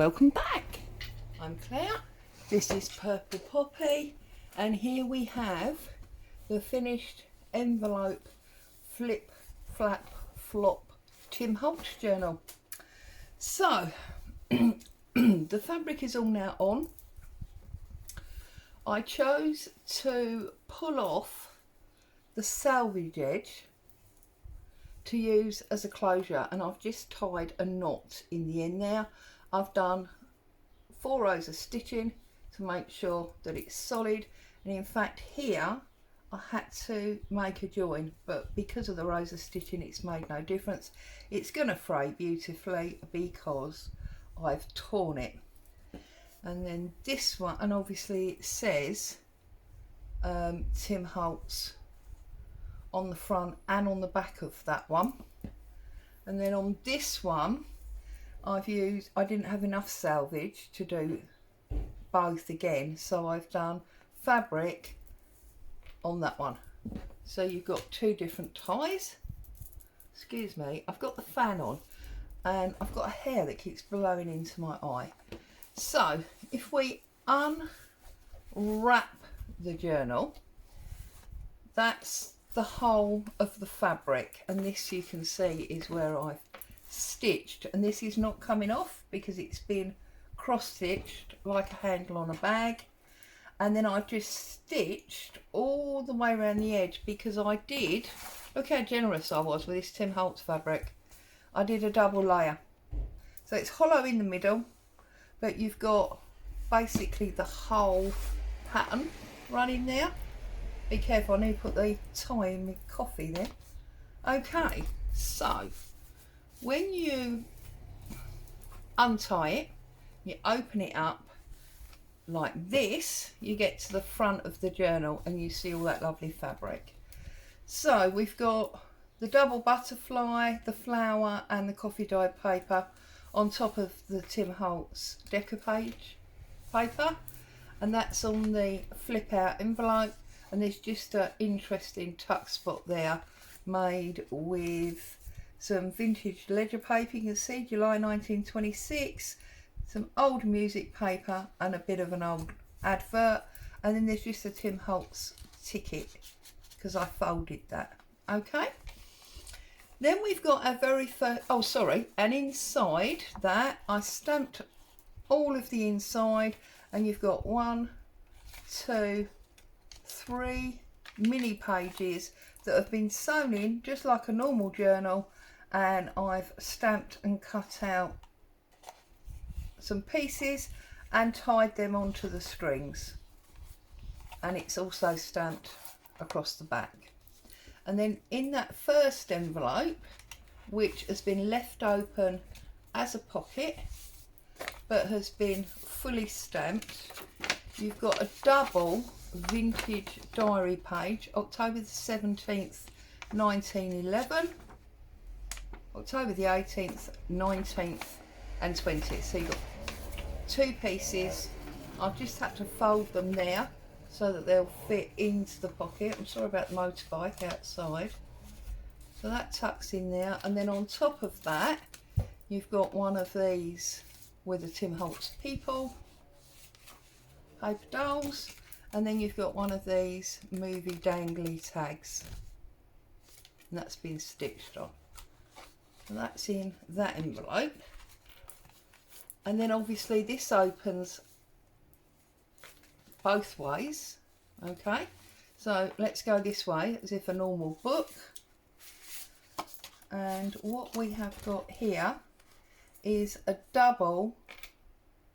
welcome back. I'm Claire, this is Purple Poppy, and here we have the finished envelope flip flap flop Tim Holtz journal. So the fabric is all now on. I chose to pull off the salvage edge to use as a closure, and I've just tied a knot in the end there. I've done 4 rows of stitching to make sure that it's solid, and in fact here I had to make a join, but because of the rows of stitching it's made no difference. It's going to fray beautifully because I've torn it. And then this one, and obviously it says Tim Holtz on the front and on the back of that one. And then on this one I didn't have enough salvage to do both again, so I've done fabric on that one. So you've got 2 different ties. Excuse me, I've got the fan on and I've got a hair that keeps blowing into my eye. So if we unwrap the journal, that's the whole of the fabric, and this you can see is where I've stitched, and this is not coming off because it's been cross stitched like a handle on a bag. And then I've just stitched all the way around the edge because I did, look how generous I was with this Tim Holtz fabric, I did a double layer, so it's hollow in the middle but you've got basically the whole pattern running there. Be careful, I need to put the tie in my coffee there. Okay, so when you untie it, you open it up like this, you get to the front of the journal and you see all that lovely fabric. So we've got the double butterfly, the flower and the coffee dyed paper on top of the Tim Holtz decoupage paper, and that's on the flip out envelope. And there's just an interesting tuck spot there made with some vintage ledger paper, you can see July 1926, some old music paper and a bit of an old advert, and then there's just a Tim Holtz ticket because I folded that. Okay, then we've got our very first, oh sorry, and inside that I stamped all of the inside, and you've got 1, 2, 3 mini pages that have been sewn in just like a normal journal, and I've stamped and cut out some pieces and tied them onto the strings, and it's also stamped across the back. And then in that first envelope, which has been left open as a pocket but has been fully stamped, you've got a double vintage diary page, October the 17th 1911, October the 18th 19th and 20th. So you've got 2 pieces. I've just had to fold them there so that they'll fit into the pocket. I'm sorry about the motorbike outside. So that tucks in there, and then on top of that you've got one of these with the Tim Holtz people paper dolls, and then you've got one of these movie dangly tags, and that's been stitched on. So that's in that envelope. And then obviously this opens both ways. Okay, so let's go this way as if a normal book. And what we have got here is a double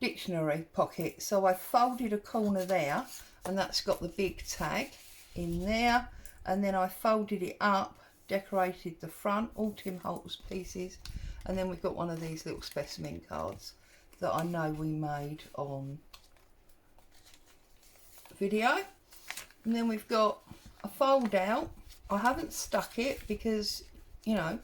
dictionary pocket. So I folded a corner there, and that's got the big tag in there, and then I folded it up, decorated the front, all Tim Holtz pieces, and then we've got one of these little specimen cards that I know we made on video. And then we've got a fold out. I haven't stuck it because, you know,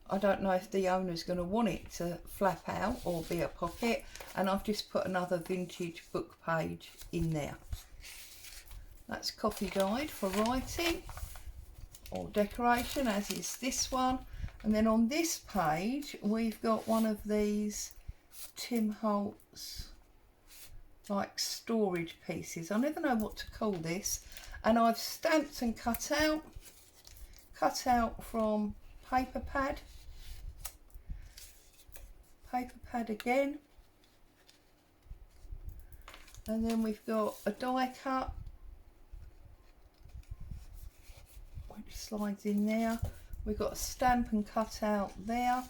I don't know if the owner's going to want it to flap out or be a pocket, and I've just put another vintage book page in there. That's coffee dyed for writing or decoration, as is this one. And then on this page we've got one of these Tim Holtz like storage pieces. I never know what to call this. And I've stamped and cut out from paper pad again, and then we've got a die cut which slides in there. We've got a stamp and cut out there,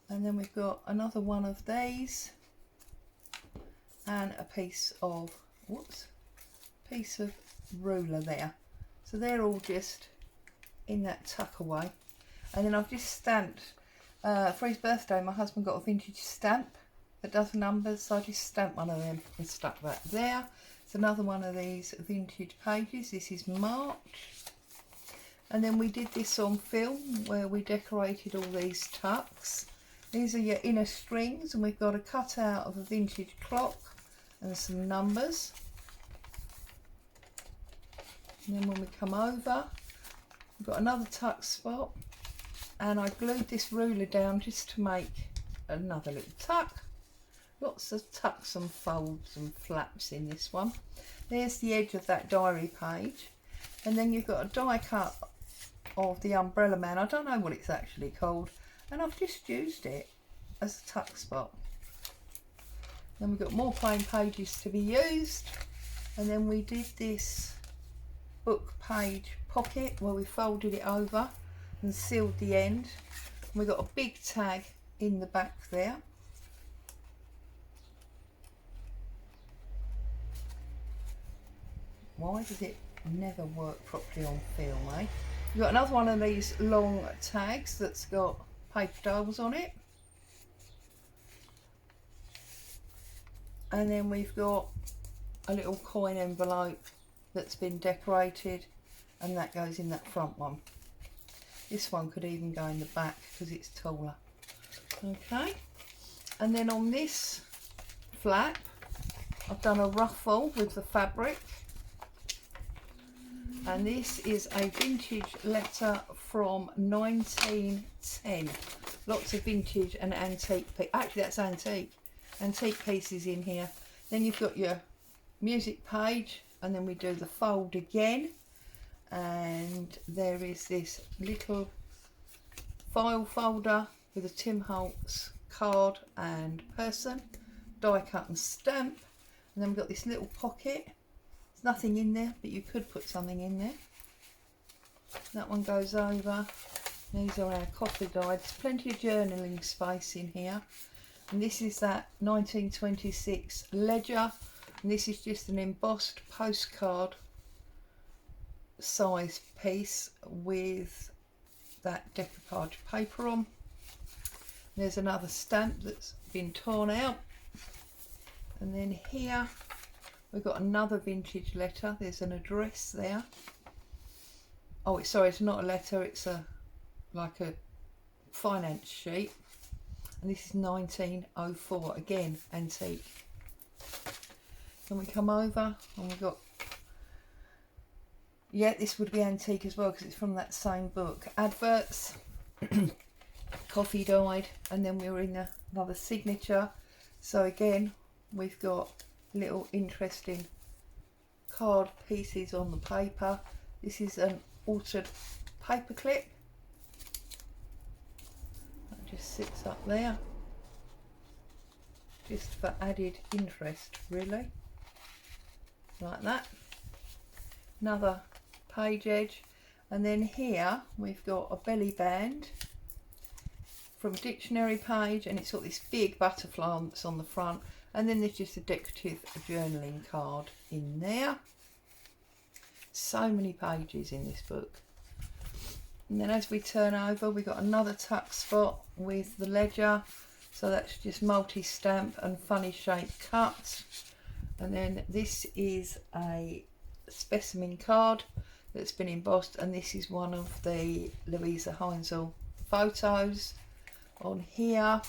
and then we've got another one of these and a piece of ruler there. So they're all just in that tuck away. And then I've just stamped for his birthday. My husband got a vintage stamp that does numbers, so I just stamped one of them and stuck that there. It's another one of these vintage pages. This is March. And then we did this on film where we decorated all these tucks. These are your inner strings, and we've got a cutout of a vintage clock and some numbers. And then when we come over, we've got another tuck spot, and I glued this ruler down just to make another little tuck. Lots of tucks and folds and flaps in this one. There's the edge of that diary page, and then you've got a die cut of the Umbrella Man. I don't know what it's actually called, and I've just used it as a tuck spot. Then we've got more plain pages to be used, and then we did this book page pocket where we folded it over and sealed the end. And we got a big tag in the back there. Why does it never work properly on film, eh? We've got another one of these long tags that's got paper dolls on it. And then we've got a little coin envelope that's been decorated, and that goes in that front one. This one could even go in the back because it's taller. Okay, and then on this flap I've done a ruffle with the fabric, and this is a vintage letter from 1910. Lots of vintage and antique, actually that's antique pieces in here. Then you've got your music page, and then we do the fold again, and there is this little file folder with a Tim Holtz card and person, die cut and stamp, and then we've got this little pocket. There's nothing in there, but you could put something in there. That one goes over. These are our coffee guides. Plenty of journaling space in here, and this is that 1926 ledger. And this is just an embossed postcard size piece with that decoupage paper on. There's another stamp that's been torn out. And then here we've got another vintage letter. There's an address there. Oh, sorry, it's not a letter, it's like a finance sheet. And this is 1904, again, antique. Then we come over and we've got, yeah, this would be antique as well because it's from that same book. Adverts, coffee dyed, and then we're in another signature. So again, we've got little interesting card pieces on the paper. This is an altered paper clip. That just sits up there, just for added interest, really. Like that. Another page edge, and then here we've got a belly band from dictionary page, and it's got this big butterfly that's on the front, and then there's just a decorative journaling card in there. So many pages in this book. And then as we turn over, we've got another tuck spot with the ledger, so that's just multi-stamp and funny shaped cuts. And then this is a specimen card that's been embossed, and this is one of the Louisa Heinzel photos on here.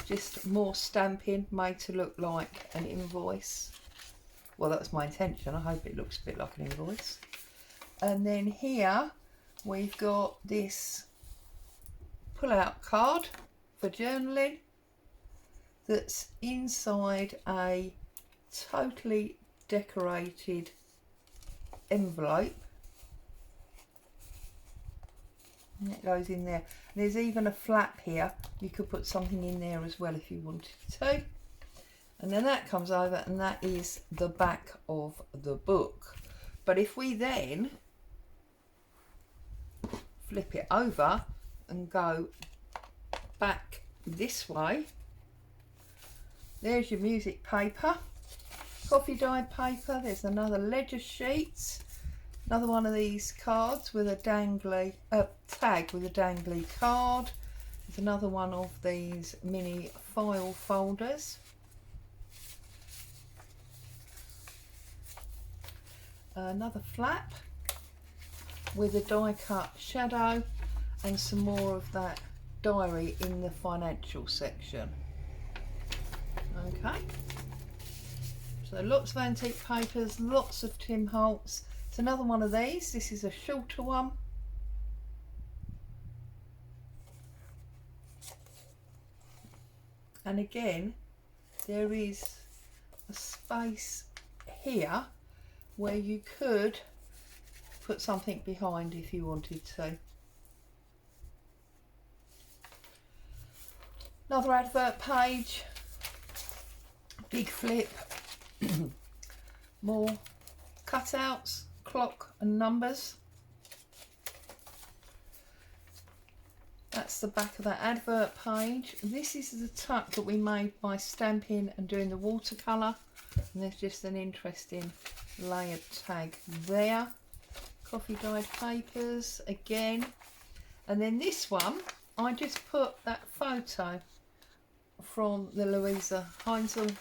Just more stamping made to look like an invoice. Well, that was my intention. I hope it looks a bit like an invoice. And then here we've got this pull-out card for journaling that's inside a totally decorated envelope. And it goes in there. There's even a flap here. You could put something in there as well if you wanted to. And then that comes over, and that is the back of the book. But if we then flip it over and go back this way, there's your music paper, coffee dyed paper. There's another ledger sheet, another one of these cards with a dangly tag with a dangly card. There's another one of these mini file folders. Another flap with a die cut shadow and some more of that diary in the financial section. Okay, so lots of antique papers, lots of Tim Holtz. It's another one of these. This is a shorter one. And again, there is a space here where you could put something behind if you wanted to. Another advert page, big flip, more cutouts, clock and numbers. That's the back of that advert page. This is the tuck that we made by stamping and doing the watercolour, and there's just an interesting layered tag there. Coffee dyed papers again, and then this one I just put that photo from the Louisa Heinzel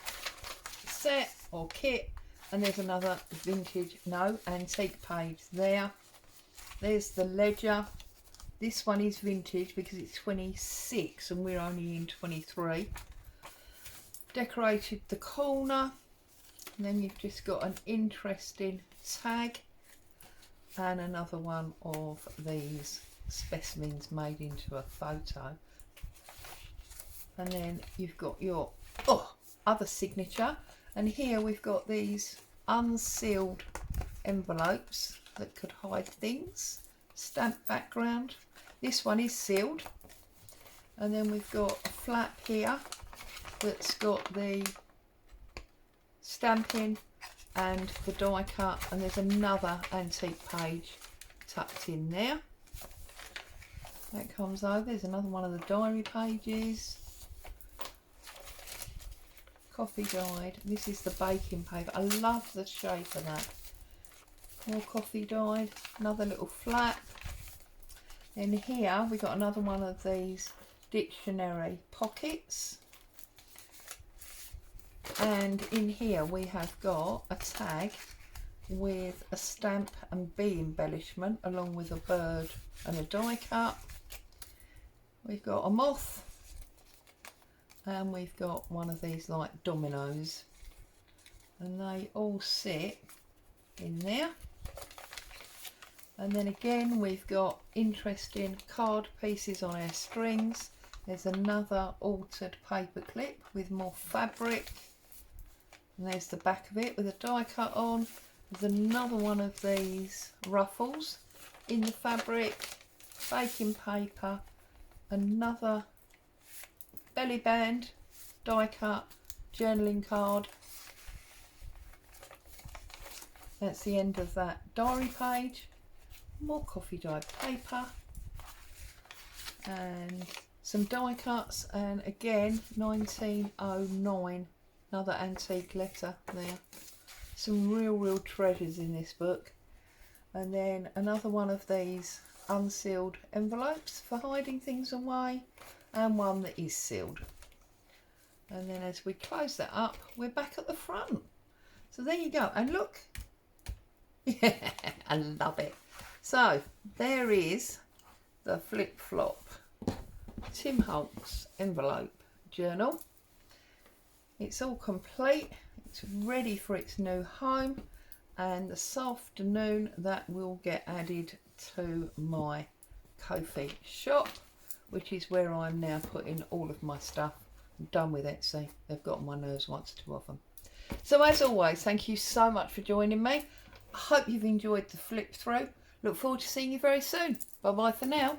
set or kit, and there's another antique page there. There's the ledger. This one is vintage because it's 26 and we're only in 23. Decorated the corner, and then you've just got an interesting tag and another one of these specimens made into a photo. And then you've got your other signature, and here we've got these unsealed envelopes that could hide things. Stamped background. This one is sealed, and then we've got a flap here that's got the stamping and the die cut, and there's another antique page tucked in there. That comes over. There's another one of the diary pages. Coffee dyed. This is the baking paper. I love the shape of that. More coffee dyed. Another little flap. Then here we got another one of these dictionary pockets. And in here we have got a tag with a stamp and bee embellishment along with a bird and a die cut. We've got a moth, and we've got one of these like dominoes, and they all sit in there. And then again we've got interesting card pieces on our strings. There's another altered paper clip with more fabric, and there's the back of it with a die cut on. There's another one of these ruffles in the fabric, baking paper, another belly band, die cut, journaling card. That's the end of that diary page. More coffee dyed paper and some die cuts, and again 1909, another antique letter there. Some real treasures in this book. And then another one of these unsealed envelopes for hiding things away, and one that is sealed. And then as we close that up, we're back at the front. So there you go, and look, yeah, I love it. So there is the Flip Flop Tim Holtz envelope journal. It's all complete, it's ready for its new home, and this afternoon that will get added to my Ko-fi shop which is where I'm now putting all of my stuff. I'm done with it, see, they've got on my nerves once too often. So as always, thank you so much for joining me. I hope you've enjoyed the flip through. Look forward to seeing you very soon. Bye bye for now.